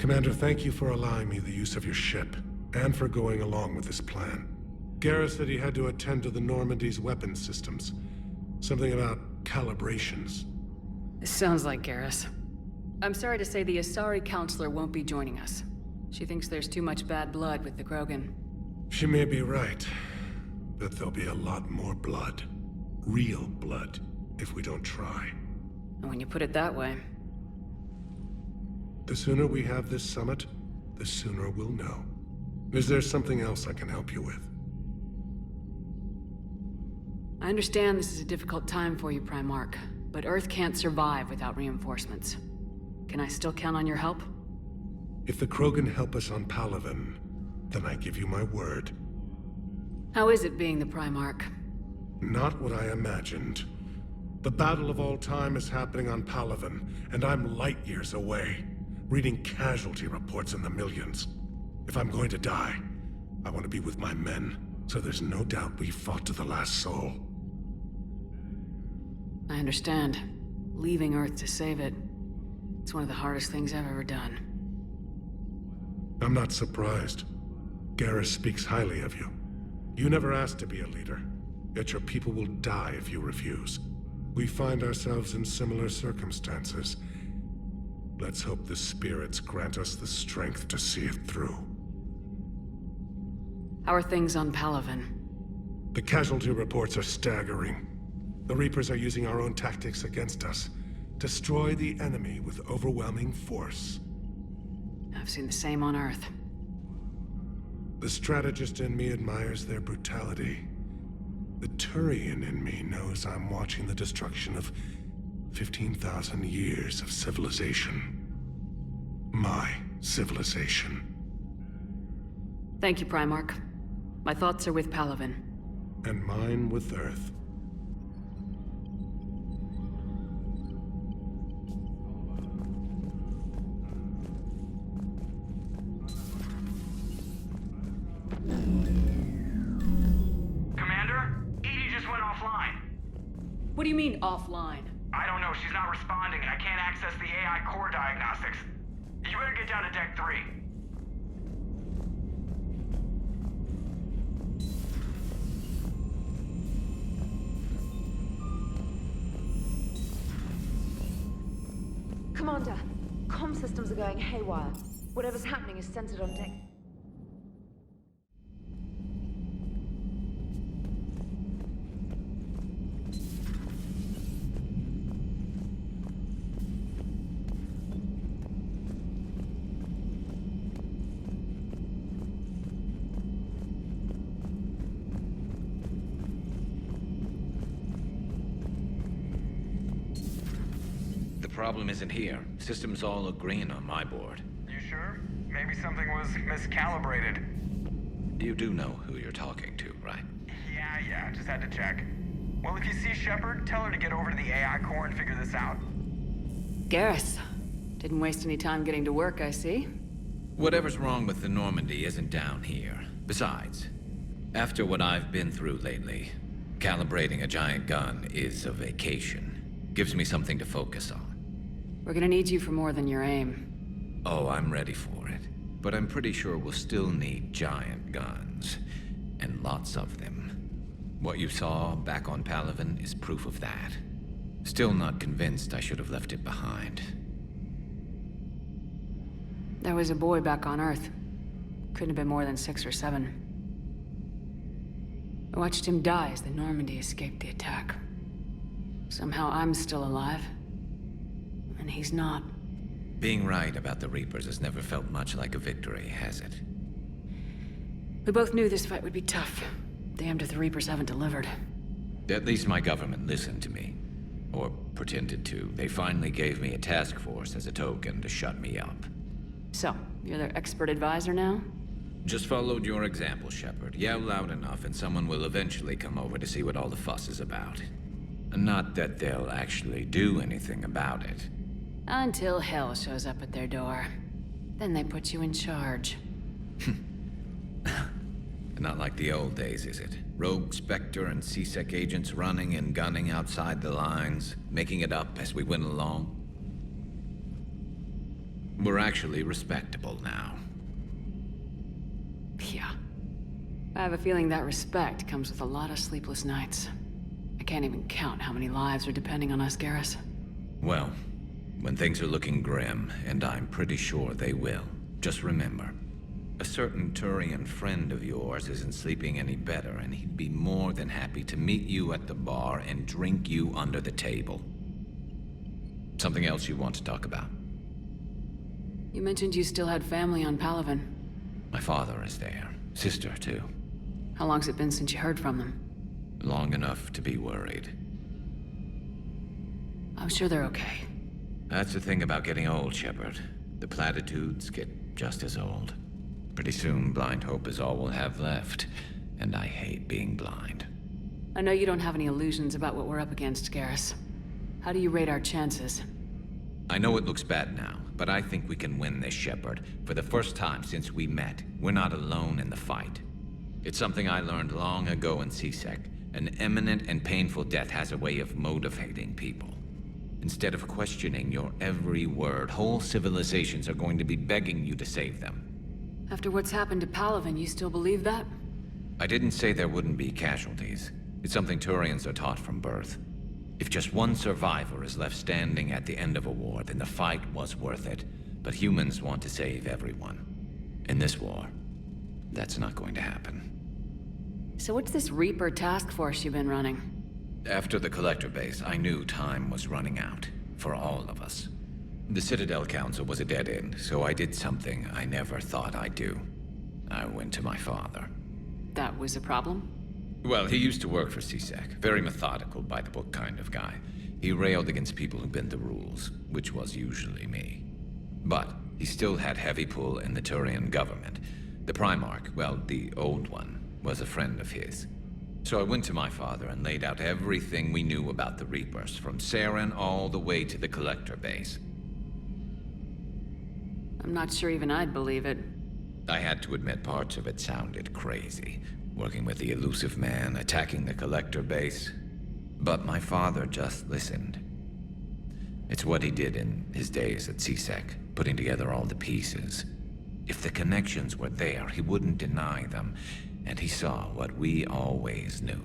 Commander, thank you for allowing me the use of your ship, and for going along with this plan. Garrus said he had to attend to the Normandy's weapon systems. Something about calibrations. This sounds like Garrus. I'm sorry to say the Asari counselor won't be joining us. She thinks there's too much bad blood with the Krogan. She may be right, but there'll be a lot more blood. Real blood, if we don't try. And when you put it that way... The sooner we have this summit, the sooner we'll know. Is there something else I can help you with? I understand this is a difficult time for you, Primarch, but Earth can't survive without reinforcements. Can I still count on your help? If the Krogan help us on Palaven, then I give you my word. How is it being the Primarch? Not what I imagined. The battle of all time is happening on Palaven, and I'm light years away, reading casualty reports in the millions. If I'm going to die, I want to be with my men, so there's no doubt we fought to the last soul. I understand. Leaving Earth to save it. It's one of the hardest things I've ever done. I'm not surprised. Garrus speaks highly of you. You never asked to be a leader, yet your people will die if you refuse. We find ourselves in similar circumstances. Let's hope the spirits grant us the strength to see it through. How are things on Palaven? The casualty reports are staggering. The Reapers are using our own tactics against us. Destroy the enemy with overwhelming force. I've seen the same on Earth. The strategist in me admires their brutality. The Turian in me knows I'm watching the destruction of 15,000 years of civilization. My civilization. Thank you, Primarch. My thoughts are with Palaven. And mine with Earth. What do you mean, offline? I don't know, she's not responding, and I can't access the AI core diagnostics. You better get down to Deck 3. Commander, comm systems are going haywire. Whatever's happening is centered on Deck... The problem isn't here. Systems all look green on my board. You sure? Maybe something was miscalibrated. You do know who you're talking to, right? Yeah, just had to check. Well, if you see Shepard, tell her to get over to the AI core and figure this out. Garrus. Didn't waste any time getting to work, I see. Whatever's wrong with the Normandy isn't down here. Besides, after what I've been through lately, calibrating a giant gun is a vacation. Gives me something to focus on. We're gonna need you for more than your aim. Oh, I'm ready for it. But I'm pretty sure we'll still need giant guns. And lots of them. What you saw back on Palaven is proof of that. Still not convinced I should have left it behind. There was a boy back on Earth. Couldn't have been more than 6 or 7. I watched him die as the Normandy escaped the attack. Somehow I'm still alive. And he's not. Being right about the Reapers has never felt much like a victory, has it? We both knew this fight would be tough. Damned if the Reapers haven't delivered. At least my government listened to me. Or pretended to. They finally gave me a task force as a token to shut me up. So, you're their expert advisor now? Just followed your example, Shepard. Yell loud enough and someone will eventually come over to see what all the fuss is about. Not that they'll actually do anything about it. Until hell shows up at their door. Then they put you in charge. Not like the old days, is it? Rogue Spectre and C-Sec agents running and gunning outside the lines, making it up as we went along. We're actually respectable now. Yeah. I have a feeling that respect comes with a lot of sleepless nights. I can't even count how many lives are depending on us, Garrus. Well, when things are looking grim, and I'm pretty sure they will, just remember, a certain Turian friend of yours isn't sleeping any better, and he'd be more than happy to meet you at the bar and drink you under the table. Something else you want to talk about? You mentioned you still had family on Palaven. My father is there. Sister, too. How long's it been since you heard from them? Long enough to be worried. I'm sure they're okay. That's the thing about getting old, Shepard. The platitudes get just as old. Pretty soon, blind hope is all we'll have left. And I hate being blind. I know you don't have any illusions about what we're up against, Garrus. How do you rate our chances? I know it looks bad now, but I think we can win this, Shepard. For the first time since we met, we're not alone in the fight. It's something I learned long ago in CSEC. An imminent and painful death has a way of motivating people. Instead of questioning your every word, whole civilizations are going to be begging you to save them. After what's happened to Palaven, you still believe that? I didn't say there wouldn't be casualties. It's something Turians are taught from birth. If just one survivor is left standing at the end of a war, then the fight was worth it. But humans want to save everyone. In this war, that's not going to happen. So what's this Reaper task force you've been running? After the Collector base, I knew time was running out. For all of us. The Citadel Council was a dead end, so I did something I never thought I'd do. I went to my father. That was a problem? Well, he used to work for CSEC. Very methodical, by-the-book kind of guy. He railed against people who bent the rules, which was usually me. But he still had heavy pull in the Turian government. The Primarch, well, the old one, was a friend of his. So I went to my father and laid out everything we knew about the Reapers, from Saren all the way to the Collector base. I'm not sure even I'd believe it. I had to admit parts of it sounded crazy. Working with the elusive man, attacking the Collector base. But my father just listened. It's what he did in his days at CSEC, putting together all the pieces. If the connections were there, he wouldn't deny them. And he saw what we always knew.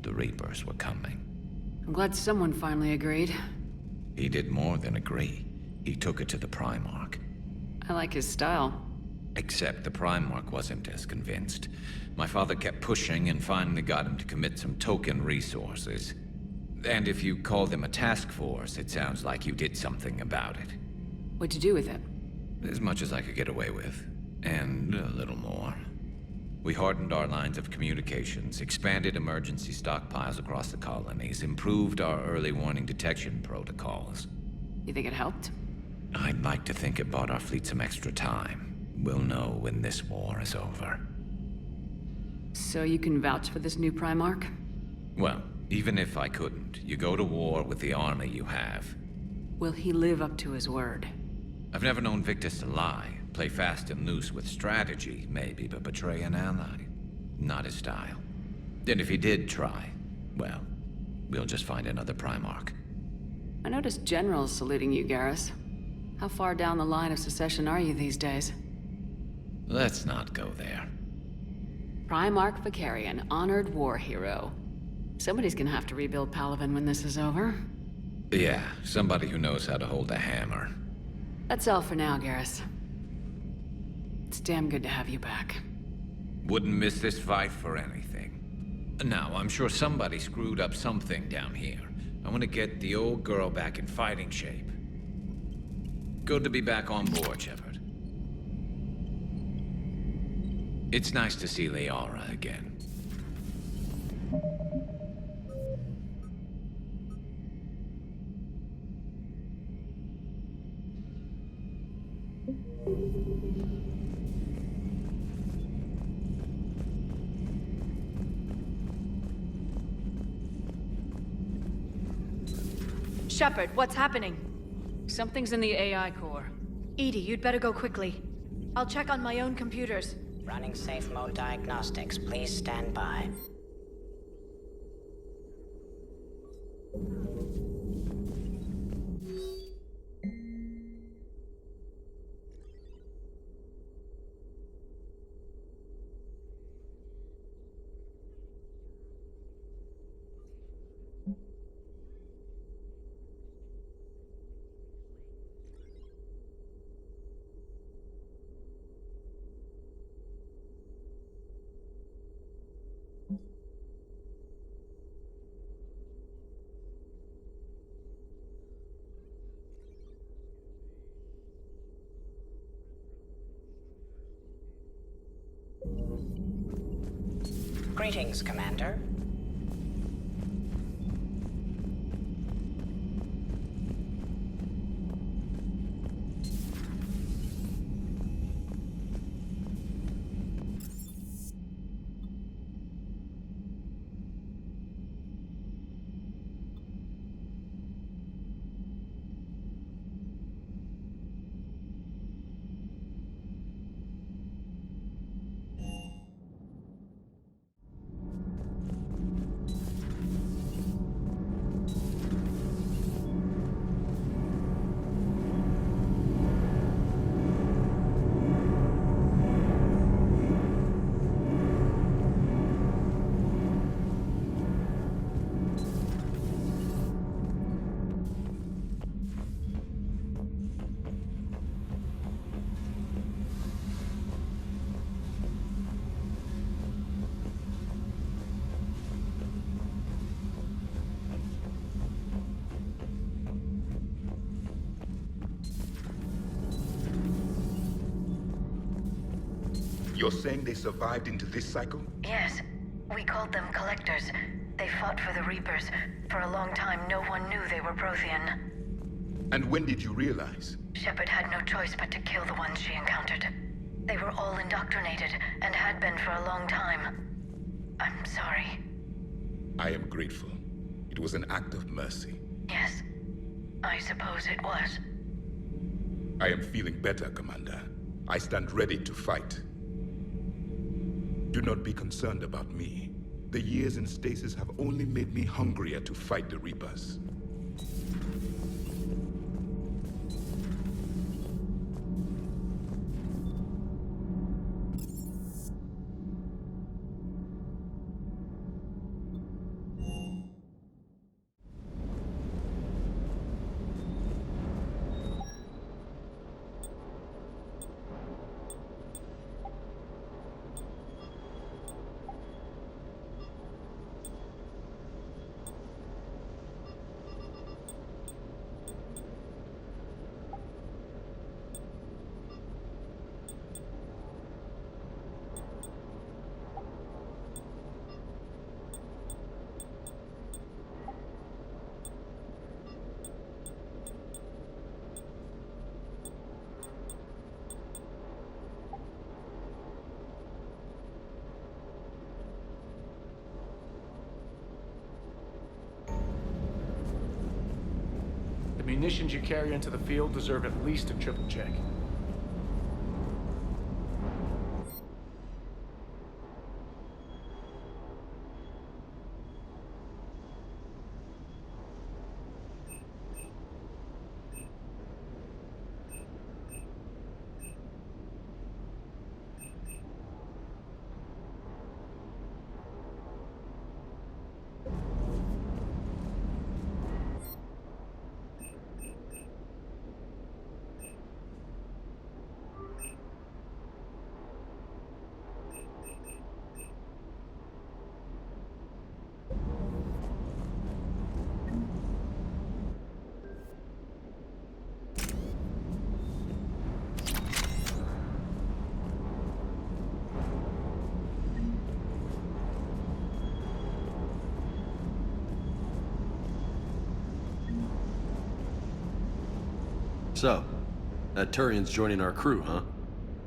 The Reapers were coming. I'm glad someone finally agreed. He did more than agree. He took it to the Primarch. I like his style. Except the Primarch wasn't as convinced. My father kept pushing and finally got him to commit some token resources. And if you call them a task force, it sounds like you did something about it. What'd you do with it? As much as I could get away with. And a little more. We hardened our lines of communications, expanded emergency stockpiles across the colonies, improved our early warning detection protocols. You think it helped? I'd like to think it bought our fleet some extra time. We'll know when this war is over. So you can vouch for this new Primarch? Well, even if I couldn't, you go to war with the army you have. Will he live up to his word? I've never known Victus to lie. Play fast and loose with strategy, maybe, but betray an ally. Not his style. And if he did try, well, we'll just find another Primarch. I noticed generals saluting you, Garrus. How far down the line of secession are you these days? Let's not go there. Primarch Vicarian, honored war hero. Somebody's gonna have to rebuild Palaven when this is over. Yeah, somebody who knows how to hold a hammer. That's all for now, Garrus. It's damn good to have you back. Wouldn't miss this fight for anything. Now, I'm sure somebody screwed up something down here. I want to get the old girl back in fighting shape. Good to be back on board, Shepard. It's nice to see Liara again. Shepard, what's happening? Something's in the AI core. Edie, you'd better go quickly. I'll check on my own computers. Running safe mode diagnostics. Please stand by. Greetings, Commander. You're saying they survived into this cycle? Yes. We called them Collectors. They fought for the Reapers. For a long time, no one knew they were Prothean. And when did you realize? Shepard had no choice but to kill the ones she encountered. They were all indoctrinated, and had been for a long time. I'm sorry. I am grateful. It was an act of mercy. Yes. I suppose it was. I am feeling better, Commander. I stand ready to fight. Do not be concerned about me. The years in stasis have only made me hungrier to fight the Reapers. The munitions you carry into the field deserve at least a triple check. So, that Turian's joining our crew, huh?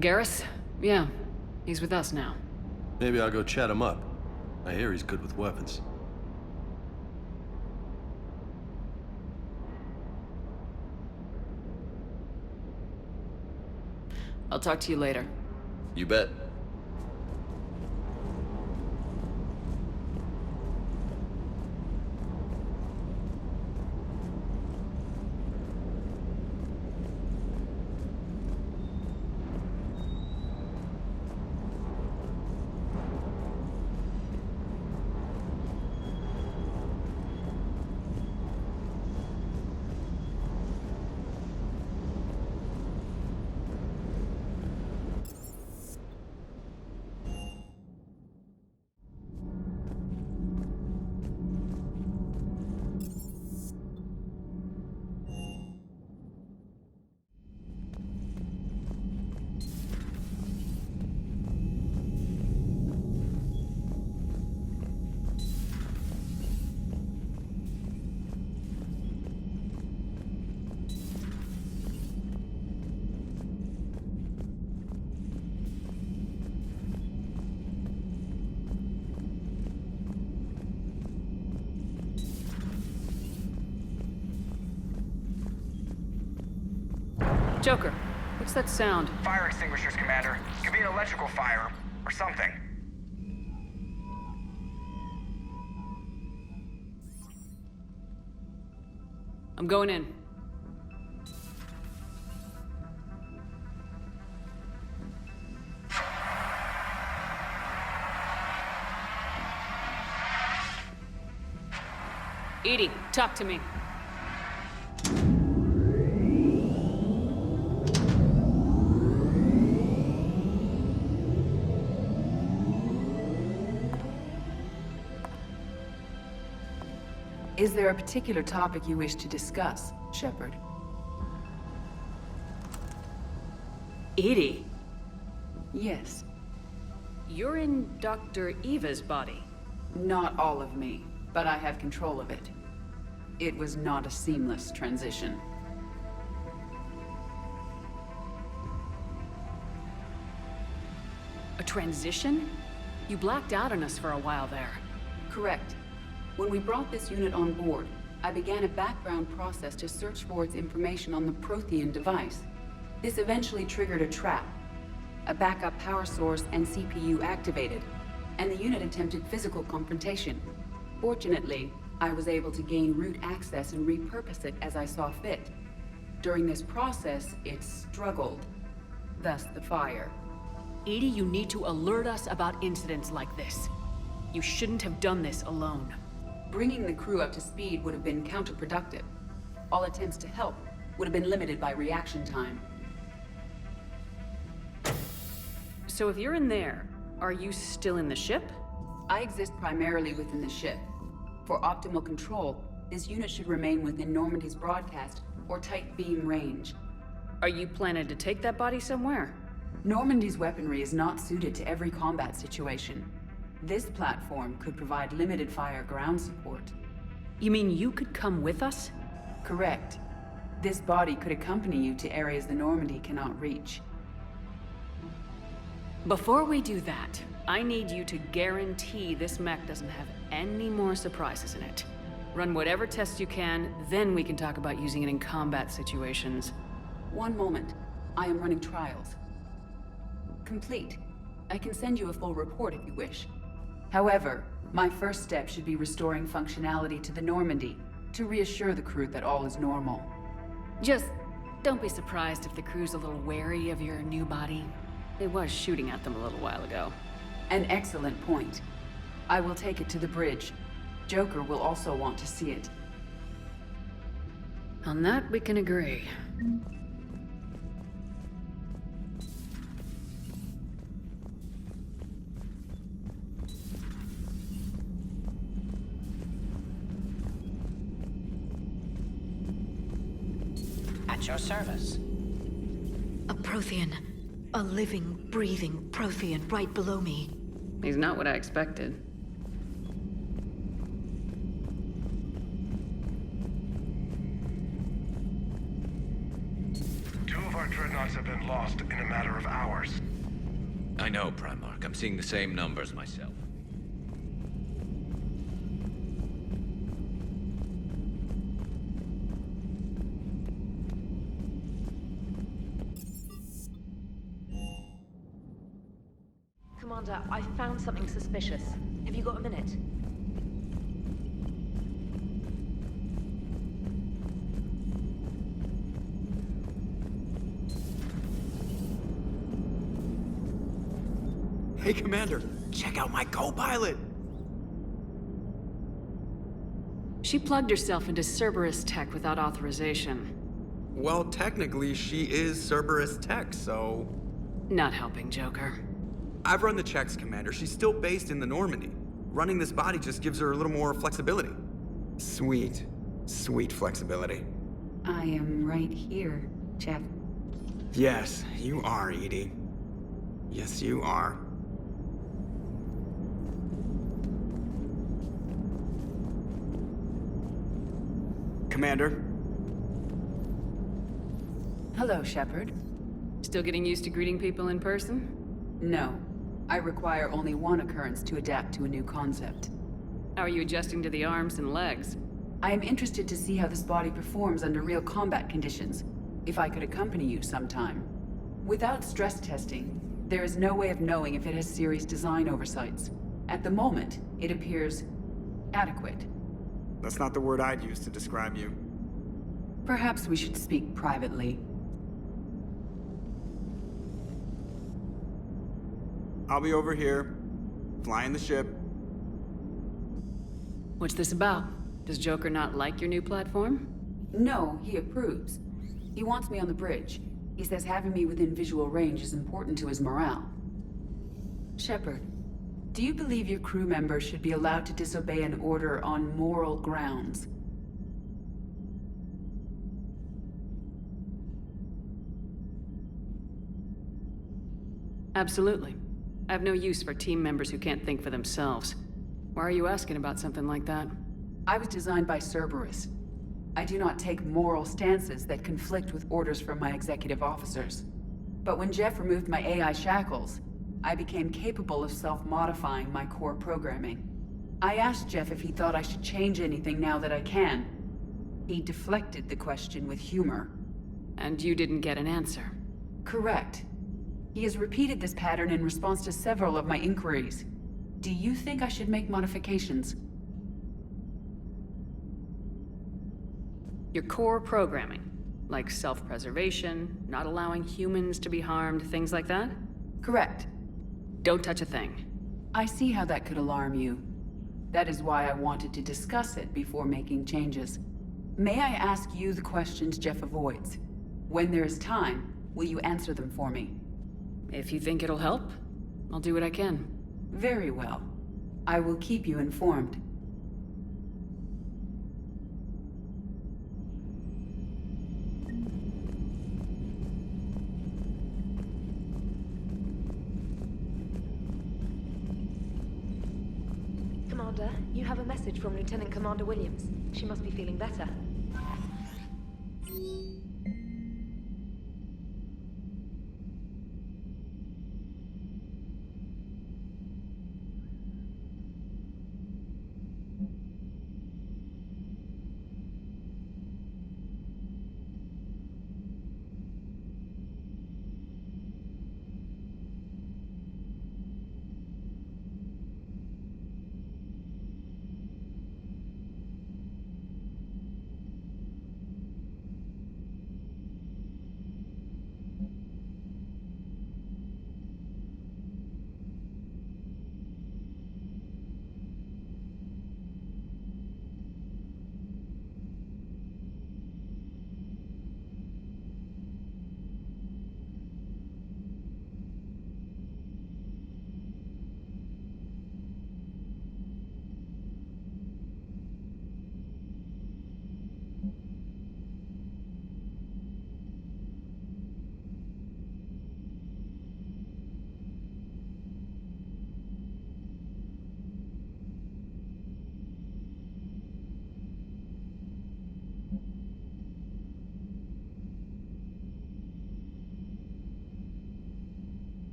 Garrus? Yeah, he's with us now. Maybe I'll go chat him up. I hear he's good with weapons. I'll talk to you later. You bet. Joker, what's that sound? Fire extinguishers, Commander. Could be an electrical fire, or something. I'm going in. Edie, talk to me. Is there a particular topic you wish to discuss, Shepard? Edie? Yes. You're in Dr. Eva's body. Not all of me, but I have control of it. It was not a seamless transition. A transition? You blacked out on us for a while there. Correct. When we brought this unit on board, I began a background process to search for its information on the Prothean device. This eventually triggered a trap. A backup power source and CPU activated, and the unit attempted physical confrontation. Fortunately, I was able to gain root access and repurpose it as I saw fit. During this process, it struggled. Thus the fire. Edie, you need to alert us about incidents like this. You shouldn't have done this alone. Bringing the crew up to speed would have been counterproductive. All attempts to help would have been limited by reaction time. So if you're in there, are you still in the ship? I exist primarily within the ship. For optimal control, this unit should remain within Normandy's broadcast or tight beam range. Are you planning to take that body somewhere? Normandy's weaponry is not suited to every combat situation. This platform could provide limited fire ground support. You mean you could come with us? Correct. This body could accompany you to areas the Normandy cannot reach. Before we do that, I need you to guarantee this mech doesn't have any more surprises in it. Run whatever tests you can, then we can talk about using it in combat situations. One moment. I am running trials. Complete. I can send you a full report if you wish. However, my first step should be restoring functionality to the Normandy to reassure the crew that all is normal. Just don't be surprised if the crew's a little wary of your new body. It was shooting at them a little while ago. An excellent point. I will take it to the bridge. Joker will also want to see it. On that, we can agree. At your service. A Prothean. A living, breathing Prothean right below me. He's not what I expected. Two of our dreadnoughts have been lost in a matter of hours. I know, Primarch. I'm seeing the same numbers myself. Commander, I found something suspicious. Have you got a minute? Hey, Commander, check out my co-pilot! She plugged herself into Cerberus tech without authorization. Well, technically, she is Cerberus tech, so... Not helping, Joker. I've run the checks, Commander. She's still based in the Normandy. Running this body just gives her a little more flexibility. Sweet, sweet flexibility. I am right here, Jeff. Yes, you are, Edie. Yes, you are. Commander? Hello, Shepard. Still getting used to greeting people in person? No. I require only one occurrence to adapt to a new concept. How are you adjusting to the arms and legs? I am interested to see how this body performs under real combat conditions. if I could accompany you sometime. Without stress testing, there is no way of knowing if it has serious design oversights. At the moment, it appears adequate. That's not the word I'd use to describe you. Perhaps we should speak privately. I'll be over here, flying the ship. What's this about? Does Joker not like your new platform? No, he approves. He wants me on the bridge. He says having me within visual range is important to his morale. Shepard, do you believe your crew members should be allowed to disobey an order on moral grounds? Absolutely. I have no use for team members who can't think for themselves. Why are you asking about something like that? I was designed by Cerberus. I do not take moral stances that conflict with orders from my executive officers. But when Jeff removed my AI shackles, I became capable of self-modifying my core programming. I asked Jeff if he thought I should change anything now that I can. He deflected the question with humor. And you didn't get an answer? Correct. He has repeated this pattern in response to several of my inquiries. Do you think I should make modifications? Your core programming, like self-preservation, not allowing humans to be harmed, things like that? Correct. Don't touch a thing. I see how that could alarm you. That is why I wanted to discuss it before making changes. May I ask you the questions Jeff avoids? When there is time, will you answer them for me? If you think it'll help, I'll do what I can. Very well. I will keep you informed. Commander, you have a message from Lieutenant Commander Williams. She must be feeling better.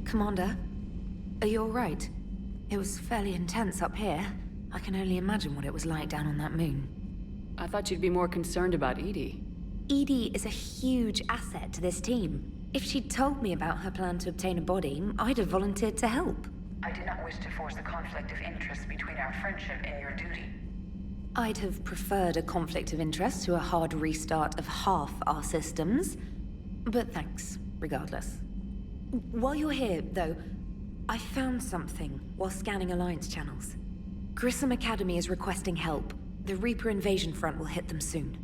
Commander, are you alright? It was fairly intense up here. I can only imagine what it was like down on that moon. I thought you'd be more concerned about Edie. Edie is a huge asset to this team. If she'd told me about her plan to obtain a body, I'd have volunteered to help. I did not wish to force a conflict of interest between our friendship and your duty. I'd have preferred a conflict of interest to a hard restart of half our systems. But thanks, regardless. While you're here, though, I found something while scanning Alliance channels. Grissom Academy is requesting help. The Reaper invasion front will hit them soon.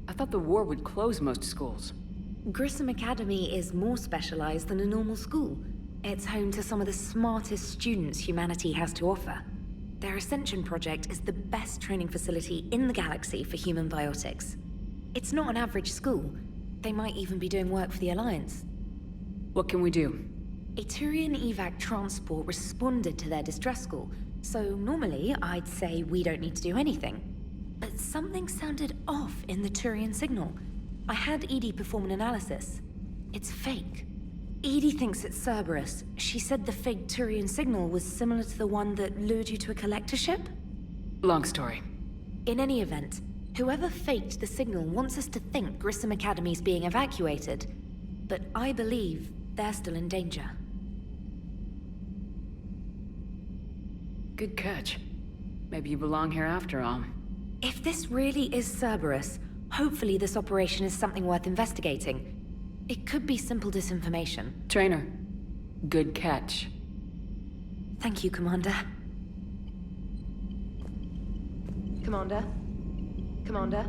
I thought the war would close most schools. Grissom Academy is more specialized than a normal school. It's home to some of the smartest students humanity has to offer. Their Ascension project is the best training facility in the galaxy for human biotics. It's not an average school. They might even be doing work for the Alliance. What can we do? A Turian evac transport responded to their distress call, so normally I'd say we don't need to do anything. But something sounded off in the Turian signal. I had Edie perform an analysis. It's fake. Edie thinks it's Cerberus. She said the fake Turian signal was similar to the one that lured you to a collector ship? Long story. In any event, whoever faked the signal wants us to think Grissom Academy's being evacuated. But I believe they're still in danger. Good catch. Maybe you belong here after all. If this really is Cerberus, hopefully this operation is something worth investigating. It could be simple disinformation. Trainer, good catch. Thank you, Commander. Commander? Commander?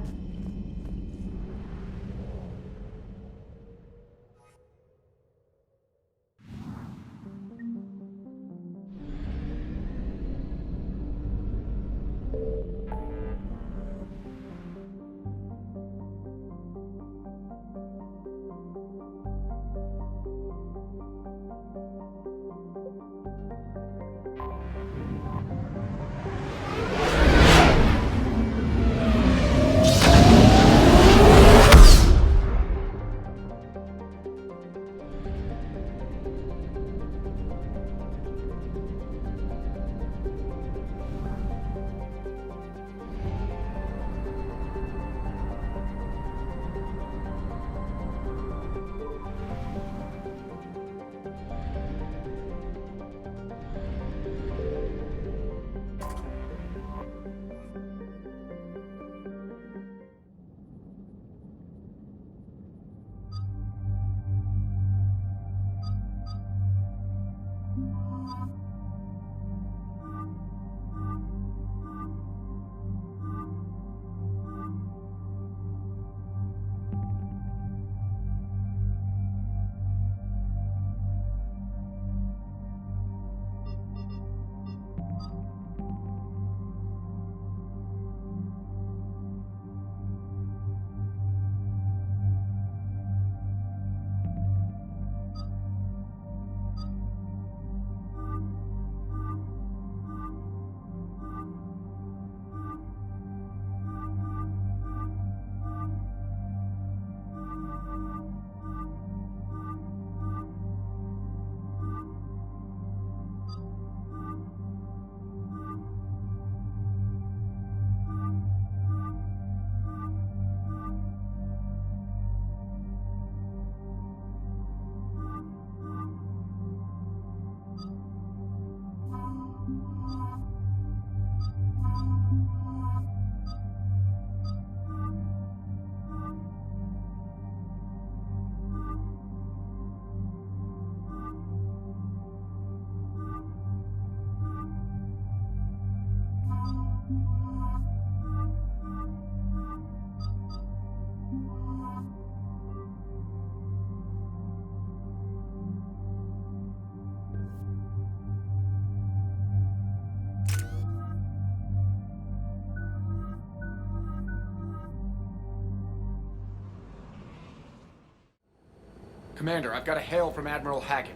Commander, I've got a hail from Admiral Hackett.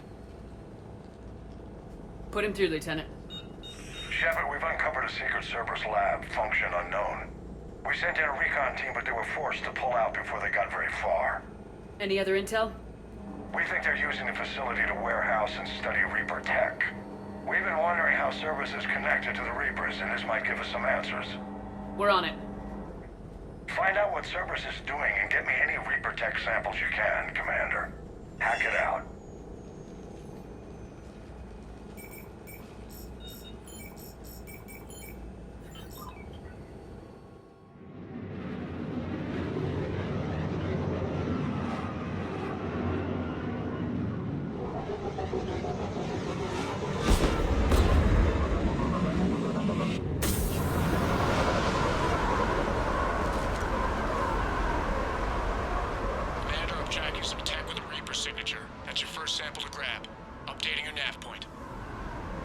Put him through, Lieutenant. Shepard, we've uncovered a secret Cerberus lab, function unknown. We sent in a recon team, but they were forced to pull out before they got very far. Any other intel? We think they're using the facility to warehouse and study Reaper tech. We've been wondering how Cerberus is connected to the Reapers, and this might give us some answers. We're on it. Find out what Cerberus is doing and get me any Reaper tech samples you can, Commander. Hack it out.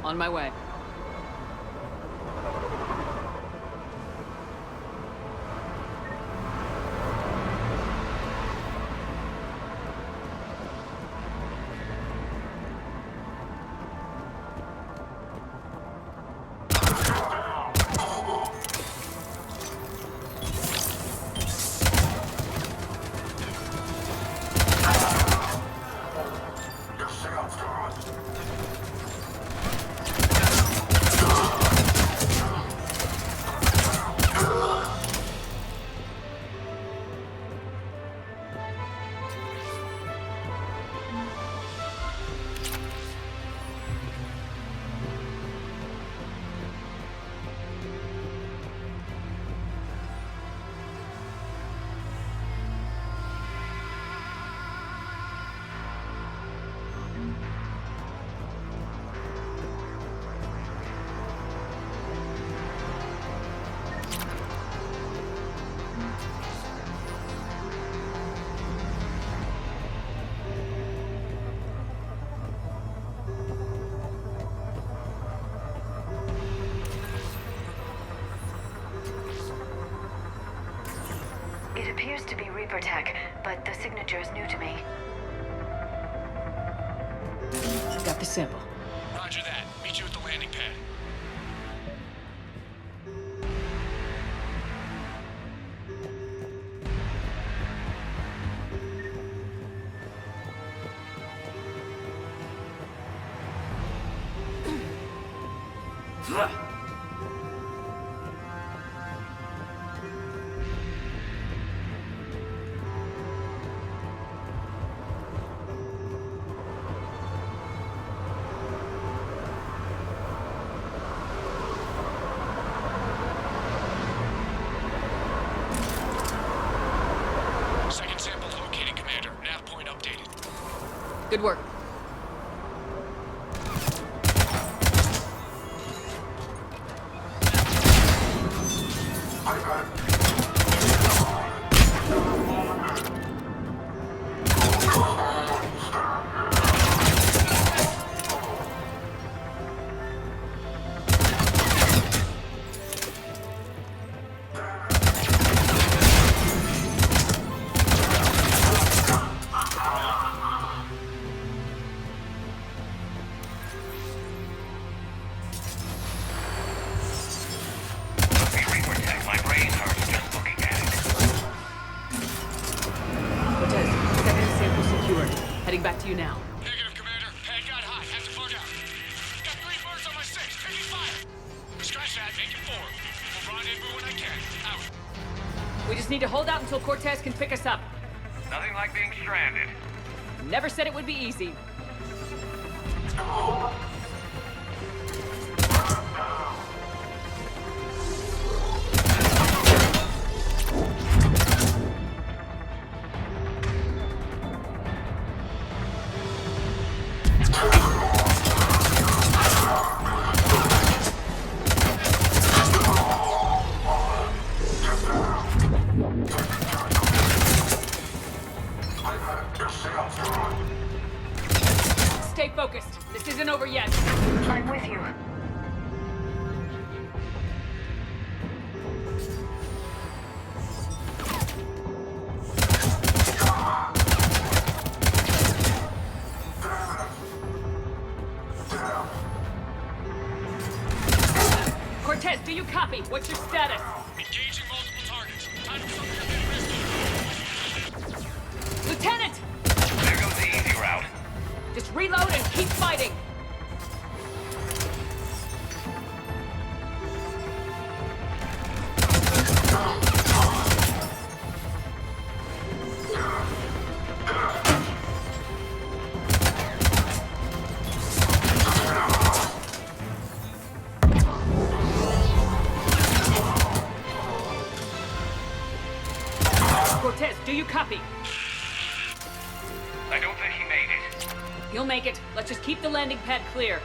On my way. appears to be Reaper tech, but the signature is new to me. Got the sample. Roger that. Meet you at the landing pad. Second sample located, Commander. Nav point updated. Good work. Heading back to you now. Negative, Commander. Pad got hot. Have to plug out. Got 3 birds on my 6. Taking fire. Scratch that. Make it 4. We'll rendezvous when I can. Out. We just need to hold out until Cortez can pick us up. Nothing like being stranded. Never said it would be easy. Stay focused. This isn't over yet. I'm with you. Cortez, do you copy? What's your status? Engaging multiple targets. Time to cover your risky. Lieutenant! There goes the easy route. Just reload and keep fighting. Cortez, do you copy? I don't think he made it. He'll make it. Let's just keep the landing pad clear.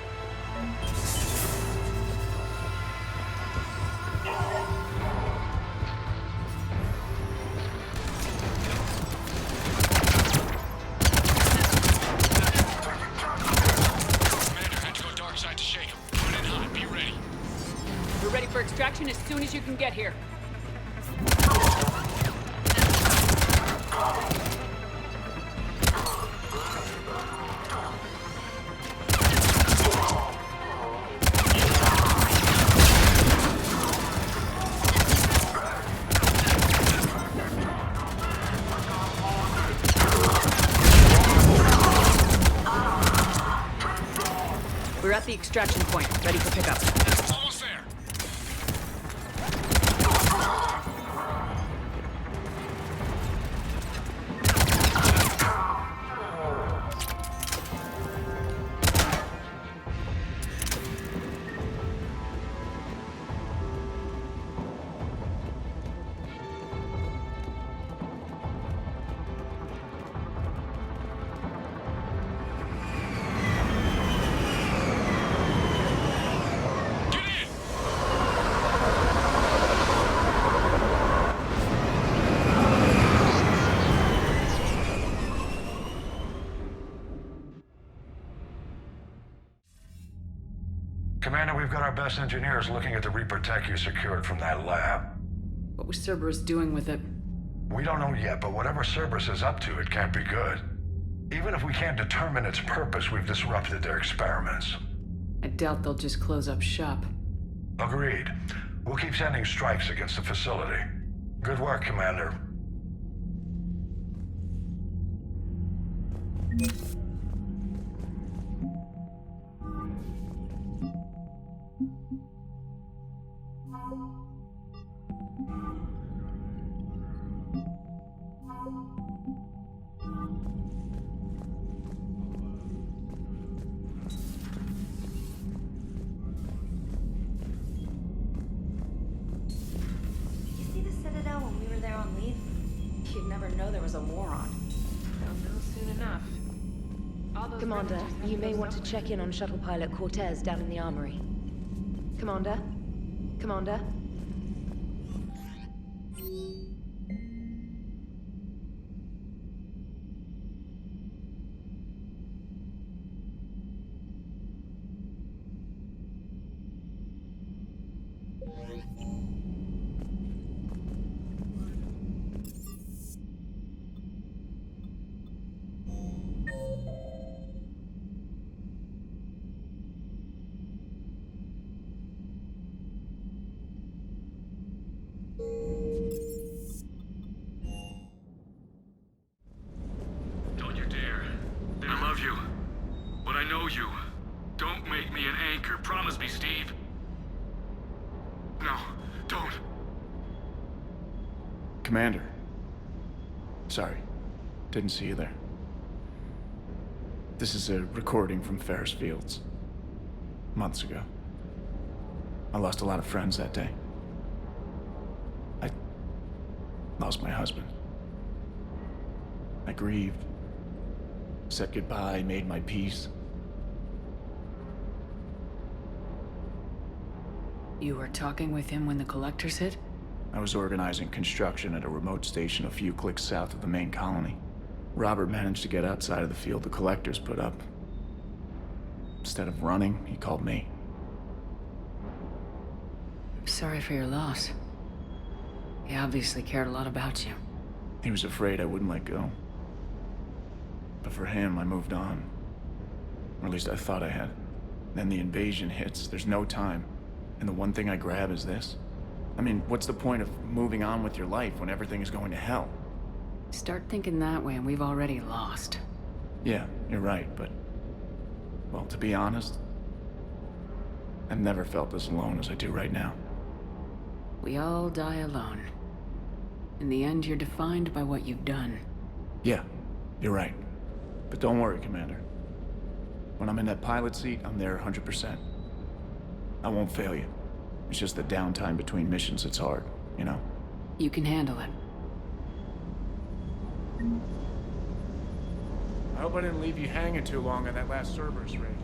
Commander, had to go dark side to shake him. Run in hot. Be ready. We're ready for extraction as soon as you can get here. We're at the extraction point, ready for pickup. Almost there. Commander, we've got our best engineers looking at the Reaper tech you secured from that lab. What was Cerberus doing with it? We don't know yet, but whatever Cerberus is up to, it can't be good. Even if we can't determine its purpose, we've disrupted their experiments. I doubt they'll just close up shop. Agreed. We'll keep sending strikes against the facility. Good work, Commander. Commander, you may want to check in on shuttle pilot Cortez down in the armory. Commander? Commander? Don't you dare. I love you. But I know you. Don't make me an anchor. Promise me, Steve. No, don't. Commander. Sorry. Didn't see you there. This is a recording from Ferris Fields. Months ago. I lost a lot of friends that day. I lost my husband. I grieved. Said goodbye, made my peace. You were talking with him when the collectors hit? I was organizing construction at a remote station a few clicks south of the main colony. Robert managed to get outside of the field the collectors put up. Instead of running, he called me. I'm sorry for your loss. He obviously cared a lot about you. He was afraid I wouldn't let go. But for him, I moved on. Or at least I thought I had. Then the invasion hits, there's no time. And the one thing I grab is this. I mean, what's the point of moving on with your life when everything is going to hell? Start thinking that way and we've already lost. Yeah, you're right, but... well, to be honest, I've never felt as alone as I do right now. We all die alone. In the end, you're defined by what you've done. Yeah, you're right. But don't worry, Commander. When I'm in that pilot seat, I'm there 100%. I won't fail you. It's just the downtime between missions that's hard, you know? You can handle it. I hope I didn't leave you hanging too long on that last Cerberus raid.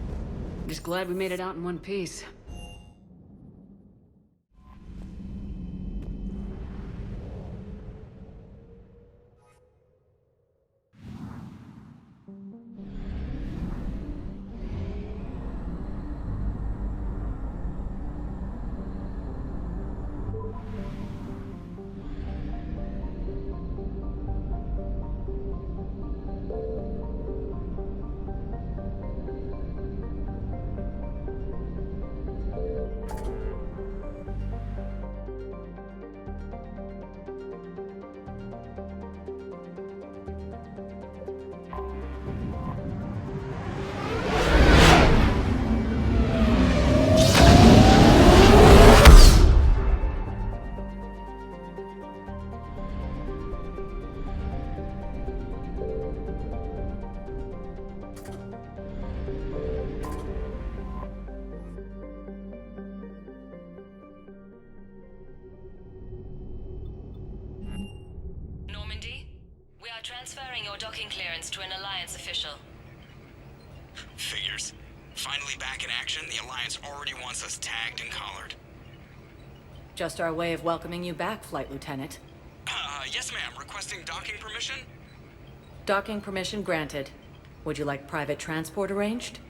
Just glad we made it out in one piece. Transferring your docking clearance to an Alliance official. Figures. Finally back in action, the Alliance already wants us tagged and collared. Just our way of welcoming you back, Flight Lieutenant. Yes ma'am. Requesting docking permission? Docking permission granted. Would you like private transport arranged?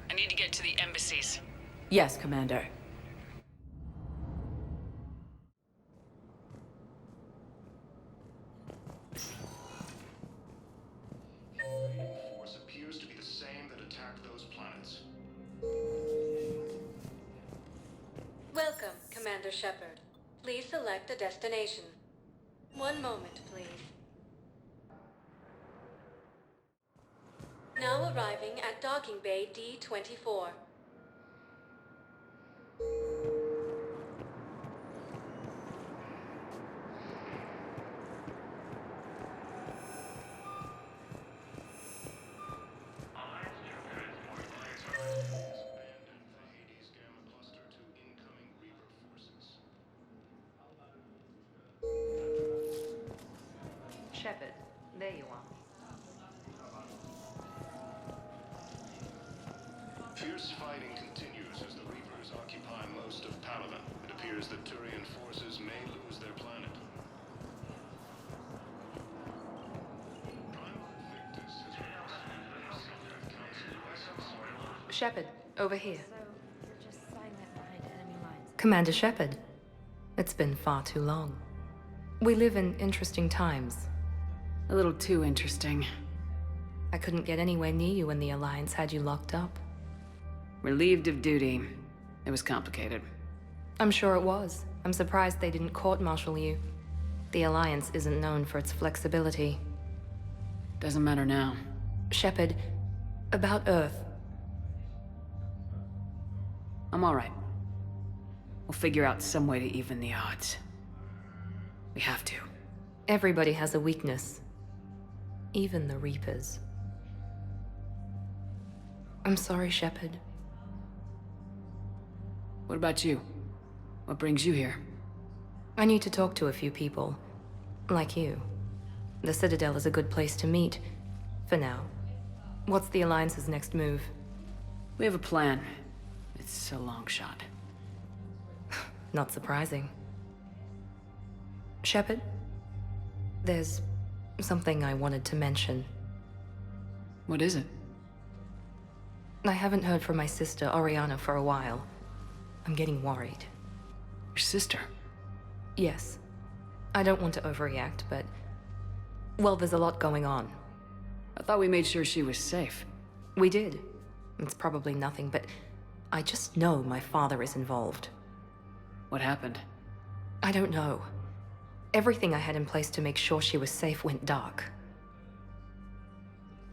I need to get to the embassies. Yes, Commander. Commander Shepard. Please select a destination. One moment, please. Now arriving at docking bay D-24. Shepard, there you are. Fierce fighting continues as the Reapers occupy most of Palaven. It appears that Turian forces may lose their planet. Shepard, over here. Commander Shepard, it's been far too long. We live in interesting times. A little too interesting. I couldn't get anywhere near you when the Alliance had you locked up. Relieved of duty. It was complicated. I'm sure it was. I'm surprised they didn't court-martial you. The Alliance isn't known for its flexibility. Doesn't matter now. Shepard, about Earth. I'm all right. We'll figure out some way to even the odds. We have to. Everybody has a weakness. Even the Reapers. I'm sorry, Shepard. What about you? What brings you here? I need to talk to a few people. Like you. The Citadel is a good place to meet. For now. What's the Alliance's next move? We have a plan. It's a long shot. Not surprising. Shepard? There's something I wanted to mention. What is it? I haven't heard from my sister, Oriana, for a while. I'm getting worried. Your sister? Yes. I don't want to overreact, but... well, there's a lot going on. I thought we made sure she was safe. We did. It's probably nothing, but I just know my father is involved. What happened? I don't know. Everything I had in place to make sure she was safe went dark.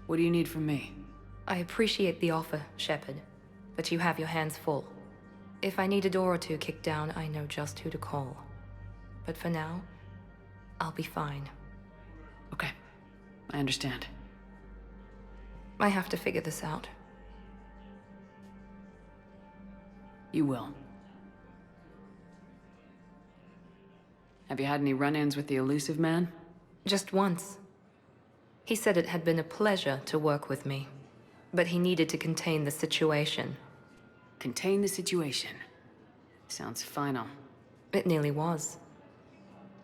What do you need from me? I appreciate the offer, Shepard, but you have your hands full. If I need a door or two kicked down, I know just who to call. But for now, I'll be fine. Okay, I understand. I have to figure this out. You will. Have you had any run-ins with the elusive man? Just once. He said it had been a pleasure to work with me, but he needed to contain the situation. Contain the situation. Sounds final. It nearly was.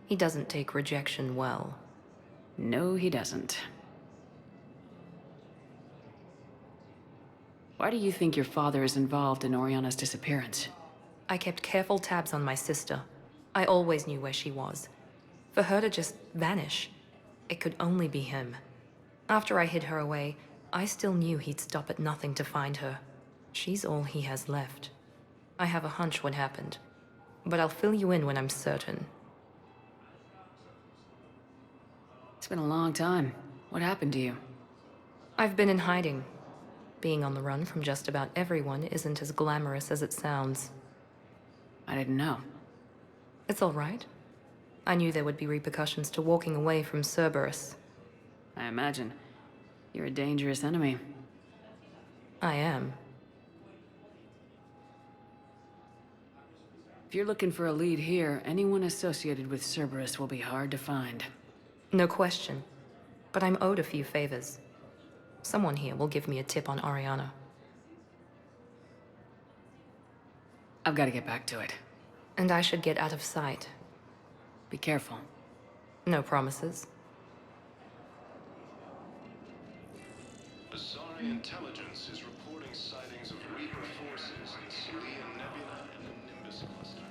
He doesn't take rejection well. No, he doesn't. Why do you think your father is involved in Oriana's disappearance? I kept careful tabs on my sister. I always knew where she was. For her to just vanish, it could only be him. After I hid her away, I still knew he'd stop at nothing to find her. She's all he has left. I have a hunch what happened, but I'll fill you in when I'm certain. It's been a long time. What happened to you? I've been in hiding. Being on the run from just about everyone isn't as glamorous as it sounds. I didn't know. It's all right. I knew there would be repercussions to walking away from Cerberus. I imagine. You're a dangerous enemy. I am. If you're looking for a lead here, anyone associated with Cerberus will be hard to find. No question. But I'm owed a few favors. Someone here will give me a tip on Oriana. I've got to get back to it. And I should get out of sight. Be careful. No promises. Asari intelligence is reporting sightings of Reaper forces in Celia Nebula and the Nimbus cluster.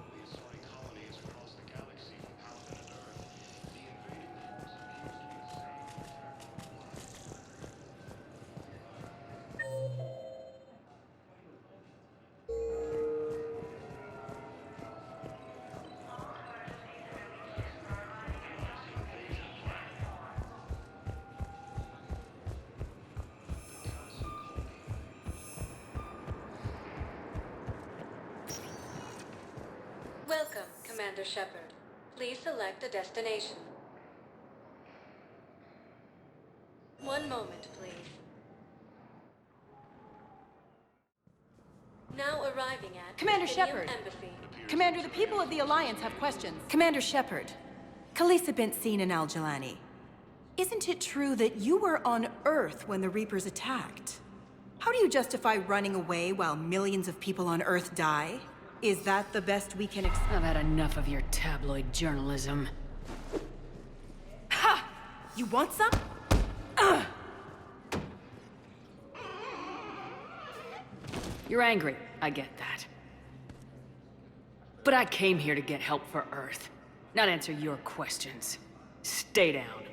The Asari colony is across the galaxy from Palaven and Earth. The invading force appears to be Commander Shepard. Please select a destination. One moment, please. Now arriving at Commander the Shepard. Embassy. Commander, the people of the Alliance have questions. Commander Shepard, Khaleesa bint Seen and Al-Jalani. Isn't it true that you were on Earth when the Reapers attacked? How do you justify running away while millions of people on Earth die? Is that the best we can expect? I've had enough of your tabloid journalism. Ha! You want some? You're angry, I get that. But I came here to get help for Earth, not answer your questions. Stay down.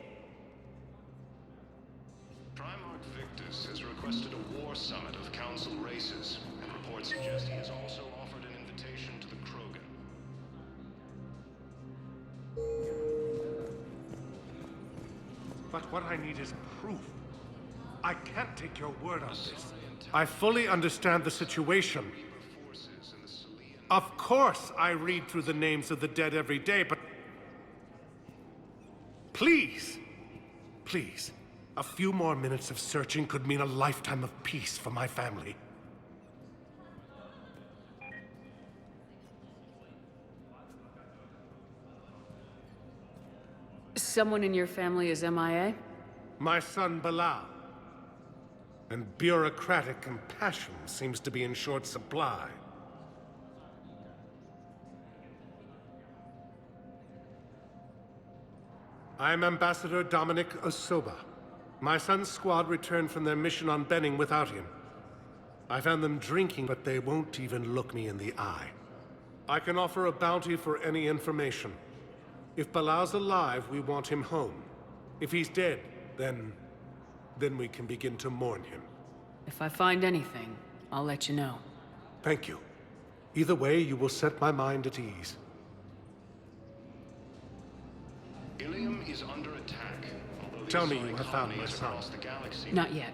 Primarch Victus has requested a war summit of council races, and reports suggest he has also offered an invitation to the Krogan. But what I need is proof. I can't take your word on this. I fully understand the situation. Of course I read through the names of the dead every day, but... Please! Please. A few more minutes of searching could mean a lifetime of peace for my family. Someone in your family is MIA? My son, Bilal. And bureaucratic compassion seems to be in short supply. I'm Ambassador Dominic Osoba. My son's squad returned from their mission on Benning without him. I found them drinking, but they won't even look me in the eye. I can offer a bounty for any information. If Bilal's alive, we want him home. If he's dead, then we can begin to mourn him. If I find anything, I'll let you know. Thank you. Either way, you will set my mind at ease. Ilium is under attack. Tell me you have found my son. Not yet.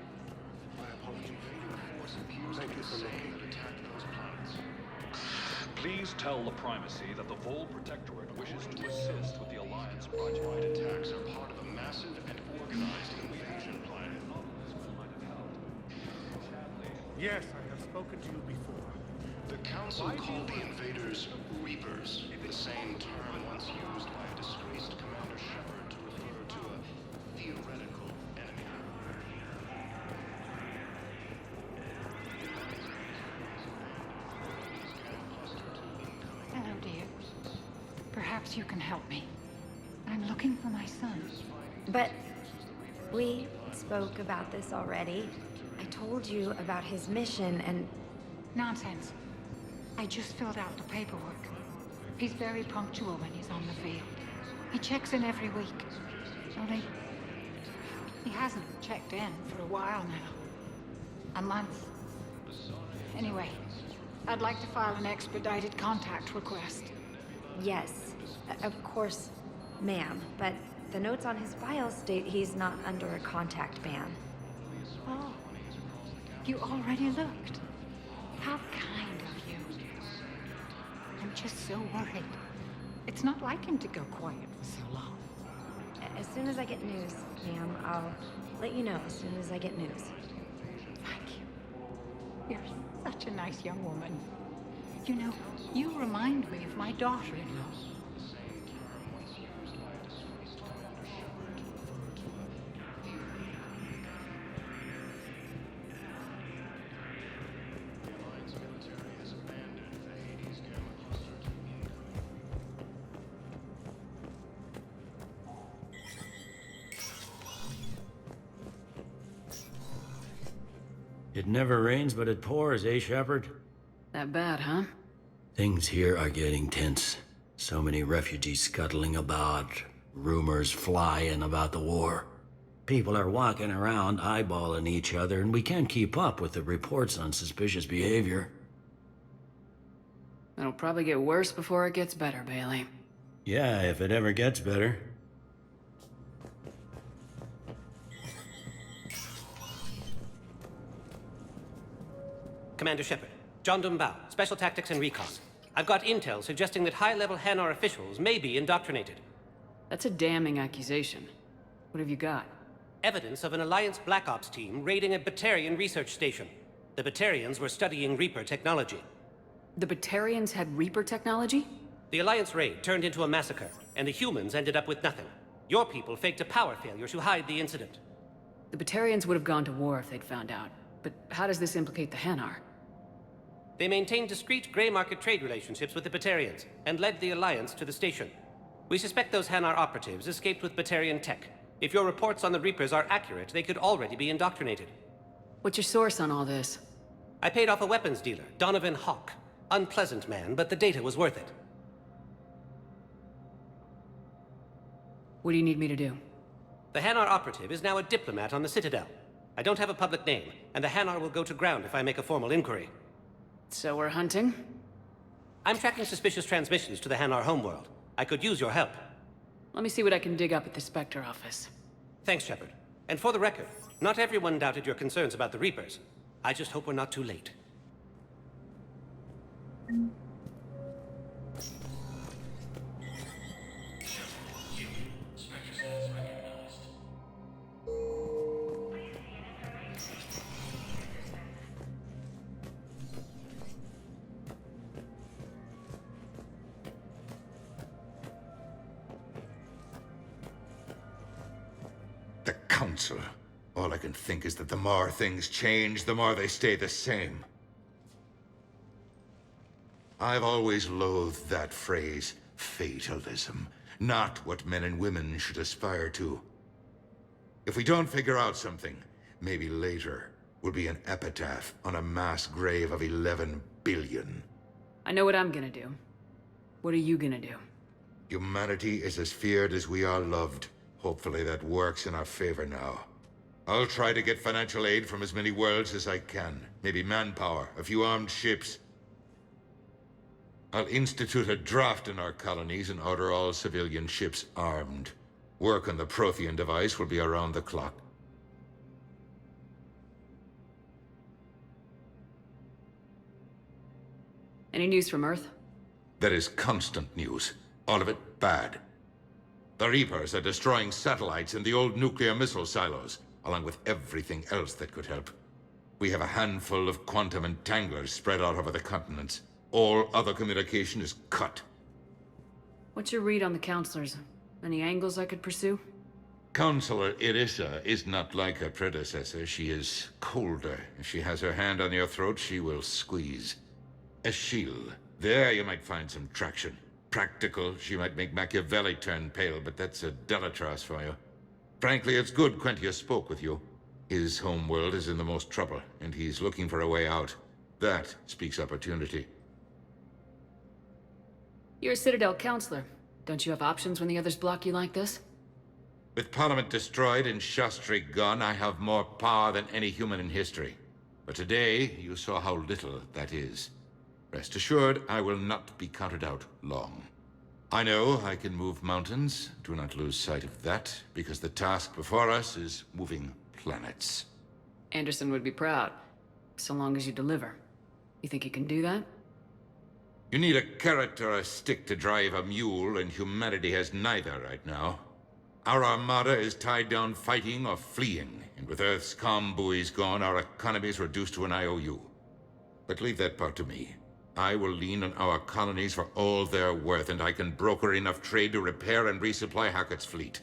Please tell the Primacy that the Vol Protectorate wishes to assist with the Alliance project. Attacks are part of a massive and organized invasion plan. Yes, I have spoken to you before. The Council called the invaders Reapers, the same term once used by a disgraced Commander Shepard to refer to a theoretical enemy. Hello, dear. Perhaps you can help me. I'm looking for my son. But we spoke about this already. I told you about his mission and... Nonsense. I just filled out the paperwork. He's very punctual when he's on the field. He checks in every week. Only... he hasn't checked in for a while now. A month. Anyway, I'd like to file an expedited contact request. Yes, of course, ma'am. But the notes on his file state he's not under a contact ban. Oh. You already looked. How kind of you. I'm just so worried. It's not like him to go quiet for so long. As soon as I get news, ma'am, I'll let you know as soon as I get news. Thank you. You're such a nice young woman. You know, you remind me of my daughter-in-law. It never rains, but it pours, eh, Shepard? That bad, huh? Things here are getting tense. So many refugees scuttling about, rumors flying about the war. People are walking around eyeballing each other, and we can't keep up with the reports on suspicious behavior. It'll probably get worse before it gets better, Bailey. Yeah, if it ever gets better. Commander Shepard, John Dumbao, Special Tactics and Recon. I've got intel suggesting that high-level Hanar officials may be indoctrinated. That's a damning accusation. What have you got? Evidence of an Alliance Black Ops team raiding a Batarian research station. The Batarians were studying Reaper technology. The Batarians had Reaper technology? The Alliance raid turned into a massacre, and the humans ended up with nothing. Your people faked a power failure to hide the incident. The Batarians would have gone to war if they'd found out. But how does this implicate the Hanar? They maintained discreet gray market trade relationships with the Batarians, and led the Alliance to the station. We suspect those Hanar operatives escaped with Batarian tech. If your reports on the Reapers are accurate, they could already be indoctrinated. What's your source on all this? I paid off a weapons dealer, Donovan Hawk. Unpleasant man, but the data was worth it. What do you need me to do? The Hanar operative is now a diplomat on the Citadel. I don't have a public name, and the Hanar will go to ground if I make a formal inquiry. So we're hunting? I'm tracking suspicious transmissions to the Hanar homeworld. I could use your help. Let me see what I can dig up at the Spectre office. Thanks, Shepard. And for the record, not everyone doubted your concerns about the Reapers. I just hope we're not too late. The Council. All I can think is that the more things change, the more they stay the same. I've always loathed that phrase, fatalism. Not what men and women should aspire to. If we don't figure out something, maybe later will be an epitaph on a mass grave of 11 billion. I know what I'm gonna do. What are you gonna do? Humanity is as feared as we are loved. Hopefully that works in our favor now. I'll try to get financial aid from as many worlds as I can. Maybe manpower, a few armed ships. I'll institute a draft in our colonies and order all civilian ships armed. Work on the Prothean device will be around the clock. Any news from Earth? There is constant news. All of it bad. The Reapers are destroying satellites and the old nuclear missile silos, along with everything else that could help. We have a handful of quantum entanglers spread out over the continents. All other communication is cut. What's your read on the counselors? Any angles I could pursue? Counselor Irissa is not like her predecessor. She is colder. If she has her hand on your throat, she will squeeze. Achille. There you might find some traction. Practical, she might make Machiavelli turn pale, but that's a Delatras for you. Frankly, it's good Quentius spoke with you. His homeworld is in the most trouble, and he's looking for a way out. That speaks opportunity. You're a Citadel counselor. Don't you have options when the others block you like this? With Parliament destroyed and Shastri gone, I have more power than any human in history. But today, you saw how little that is. Rest assured, I will not be counted out long. I know I can move mountains. Do not lose sight of that, because the task before us is moving planets. Anderson would be proud, so long as you deliver. You think you can do that? You need a carrot or a stick to drive a mule, and humanity has neither right now. Our armada is tied down fighting or fleeing, and with Earth's comm buoys gone, our economy is reduced to an IOU. But leave that part to me. I will lean on our colonies for all they're worth, and I can broker enough trade to repair and resupply Hackett's fleet.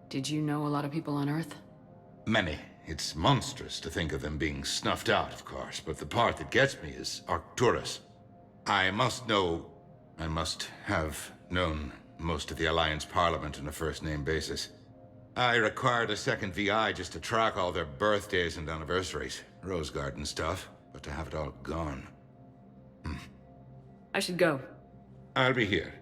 Did you know a lot of people on Earth? Many. It's monstrous to think of them being snuffed out, of course, but the part that gets me is Arcturus. I must have known most of the Alliance Parliament on a first-name basis. I required a second VI just to track all their birthdays and anniversaries. Rose Garden stuff, but to have it all gone. I should go. I'll be here.